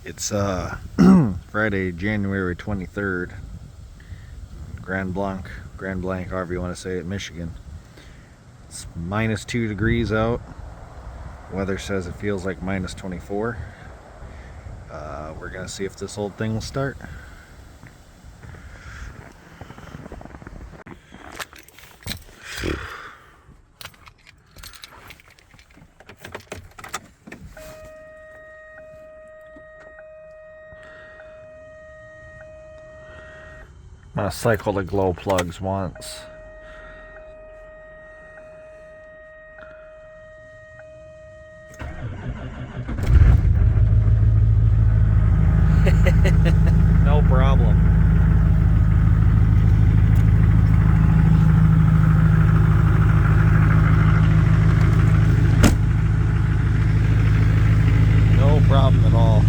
It's Friday, January 23rd, Grand Blanc, however you want to say it, Michigan. It's minus 2 degrees out. Weather says it feels like minus 24. We're gonna see if this old thing will start. I'm gonna cycle the glow plugs once. No problem. No problem at all.